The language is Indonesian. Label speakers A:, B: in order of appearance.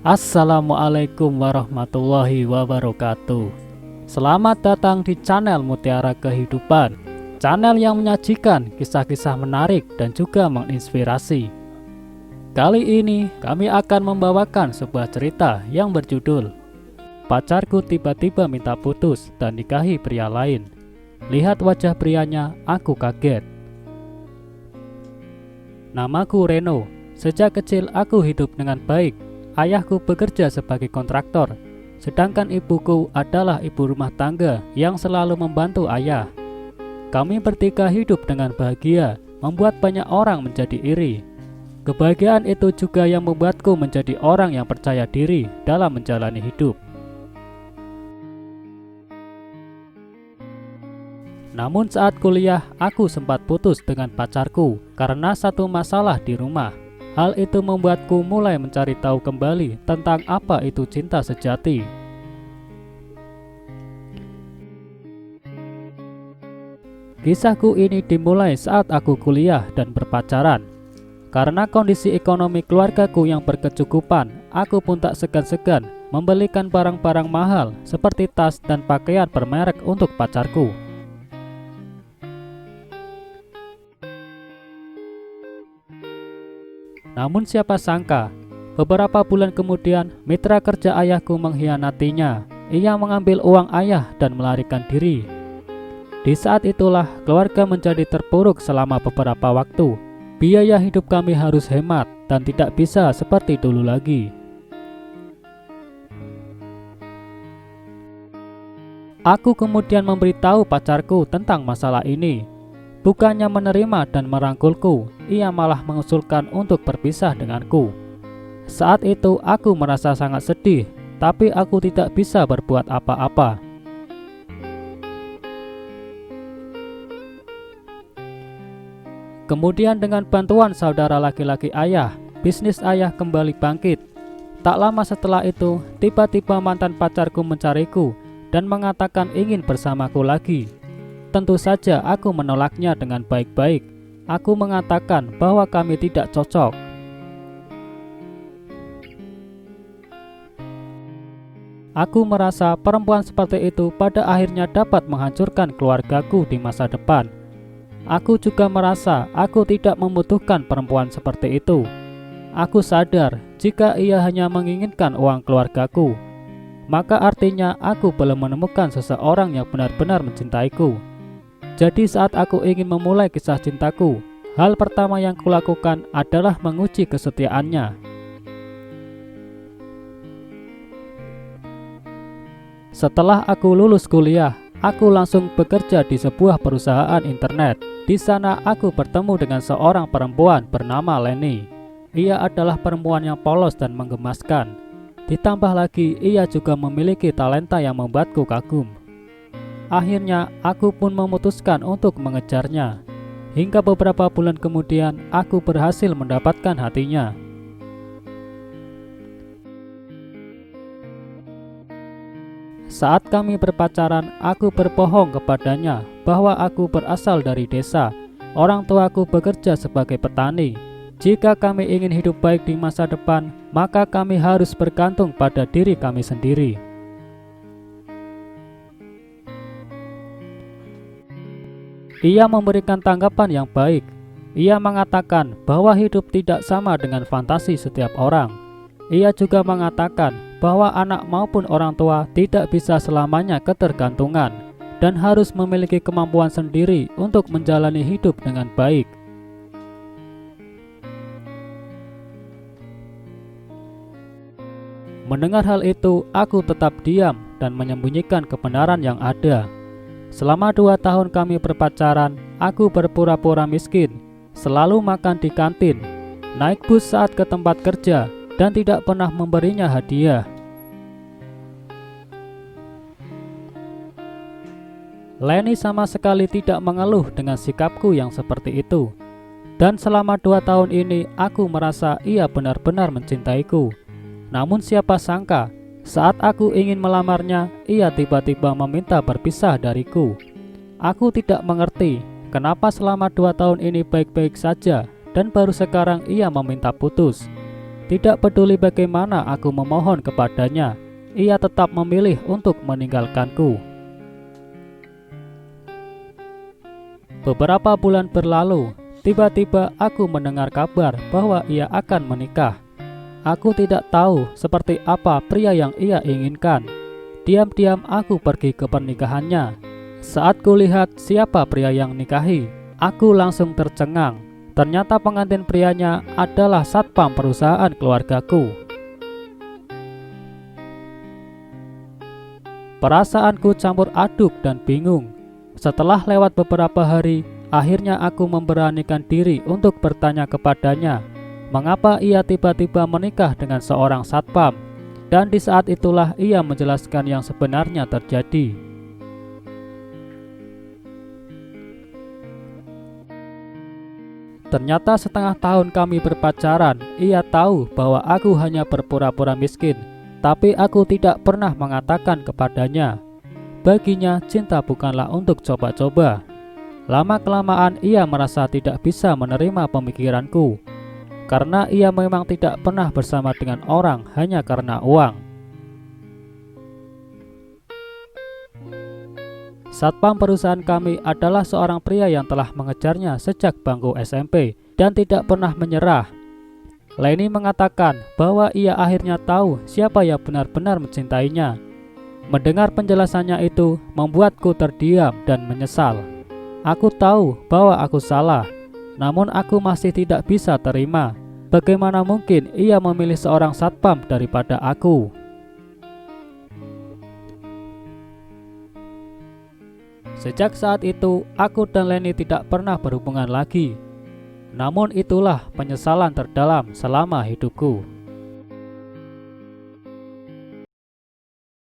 A: Assalamualaikum warahmatullahi wabarakatuh. Selamat datang di channel Mutiara Kehidupan, channel yang menyajikan kisah-kisah menarik dan juga menginspirasi. Kali ini kami akan membawakan sebuah cerita yang berjudul Pacarku tiba-tiba minta putus dan nikahi pria lain. Lihat wajah prianya, aku kaget. Namaku Reno. Sejak kecil aku hidup dengan baik. Ayahku bekerja sebagai kontraktor, sedangkan ibuku adalah ibu rumah tangga yang selalu membantu ayah. Kami bertiga hidup dengan bahagia, membuat banyak orang menjadi iri. Kebahagiaan itu juga yang membuatku menjadi orang yang percaya diri dalam menjalani hidup. Namun saat kuliah, aku sempat putus dengan pacarku karena satu masalah di rumah. Hal itu membuatku mulai mencari tahu kembali tentang apa itu cinta sejati. Kisahku ini dimulai saat aku kuliah dan berpacaran. Karena kondisi ekonomi keluargaku yang berkecukupan, aku pun tak segan-segan membelikan barang-barang mahal seperti tas dan pakaian bermerek untuk pacarku. Namun siapa sangka, beberapa bulan kemudian mitra kerja ayahku mengkhianatinya. Ia mengambil uang ayah dan melarikan diri. Di saat itulah keluarga menjadi terpuruk selama beberapa waktu. Biaya hidup kami harus hemat dan tidak bisa seperti dulu lagi. Aku kemudian memberitahu pacarku tentang masalah ini. Bukannya menerima dan merangkulku, ia malah mengusulkan untuk berpisah denganku. Saat itu aku merasa sangat sedih, tapi aku tidak bisa berbuat apa-apa. Kemudian dengan bantuan saudara laki-laki ayah, bisnis ayah kembali bangkit. Tak lama setelah itu, tiba-tiba mantan pacarku mencariku dan mengatakan ingin bersamaku lagi. Tentu saja aku menolaknya dengan baik-baik. Aku mengatakan bahwa kami tidak cocok. Aku merasa perempuan seperti itu pada akhirnya dapat menghancurkan keluargaku di masa depan. Aku juga merasa aku tidak membutuhkan perempuan seperti itu. Aku sadar jika ia hanya menginginkan uang keluargaku, maka artinya aku belum menemukan seseorang yang benar-benar mencintaiku. Jadi saat aku ingin memulai kisah cintaku, hal pertama yang kulakukan adalah menguji kesetiaannya. Setelah aku lulus kuliah, aku langsung bekerja di sebuah perusahaan internet. Di sana aku bertemu dengan seorang perempuan bernama Leni. Ia adalah perempuan yang polos dan menggemaskan. Ditambah lagi, ia juga memiliki talenta yang membuatku kagum. Akhirnya, aku pun memutuskan untuk mengejarnya. Hingga beberapa bulan kemudian, aku berhasil mendapatkan hatinya. Saat kami berpacaran, aku berbohong kepadanya bahwa aku berasal dari desa. Orang tuaku bekerja sebagai petani. Jika kami ingin hidup baik di masa depan, maka kami harus bergantung pada diri kami sendiri. Ia memberikan tanggapan yang baik. Ia mengatakan bahwa hidup tidak sama dengan fantasi setiap orang. Ia juga mengatakan bahwa anak maupun orang tua tidak bisa selamanya ketergantungan dan harus memiliki kemampuan sendiri untuk menjalani hidup dengan baik. Mendengar hal itu, aku tetap diam dan menyembunyikan kebenaran yang ada. Selama 2 tahun kami berpacaran, aku berpura-pura miskin, selalu makan di kantin, naik bus saat ke tempat kerja, dan tidak pernah memberinya hadiah. Leni sama sekali tidak mengeluh dengan sikapku yang seperti itu. Dan selama 2 tahun ini, aku merasa ia benar-benar mencintaiku. Namun siapa sangka, saat aku ingin melamarnya, ia tiba-tiba meminta berpisah dariku. Aku tidak mengerti kenapa selama 2 tahun ini baik-baik saja dan baru sekarang ia meminta putus. Tidak peduli bagaimana aku memohon kepadanya, ia tetap memilih untuk meninggalkanku. Beberapa bulan berlalu, tiba-tiba aku mendengar kabar bahwa ia akan menikah. Aku tidak tahu seperti apa pria yang ia inginkan. Diam-diam aku pergi ke pernikahannya. Saat kulihat siapa pria yang nikahi, aku langsung tercengang. Ternyata pengantin prianya adalah satpam perusahaan keluargaku. Perasaanku campur aduk dan bingung. Setelah lewat beberapa hari, akhirnya aku memberanikan diri untuk bertanya kepadanya, mengapa ia tiba-tiba menikah dengan seorang satpam. Dan di saat itulah ia menjelaskan yang sebenarnya terjadi. Ternyata setengah tahun kami berpacaran, ia tahu bahwa aku hanya berpura-pura miskin, tapi aku tidak pernah mengatakan kepadanya. Baginya, cinta bukanlah untuk coba-coba. Lama-kelamaan ia merasa tidak bisa menerima pemikiranku, karena ia memang tidak pernah bersama dengan orang hanya karena uang. Satpam perusahaan kami adalah seorang pria yang telah mengejarnya sejak bangku SMP dan tidak pernah menyerah. Leni mengatakan bahwa ia akhirnya tahu siapa yang benar-benar mencintainya. Mendengar penjelasannya itu membuatku terdiam dan menyesal. Aku tahu bahwa aku salah, namun aku masih tidak bisa terima. Bagaimana mungkin ia memilih seorang satpam daripada aku? Sejak saat itu, aku dan Leni tidak pernah berhubungan lagi. Namun itulah penyesalan terdalam selama hidupku.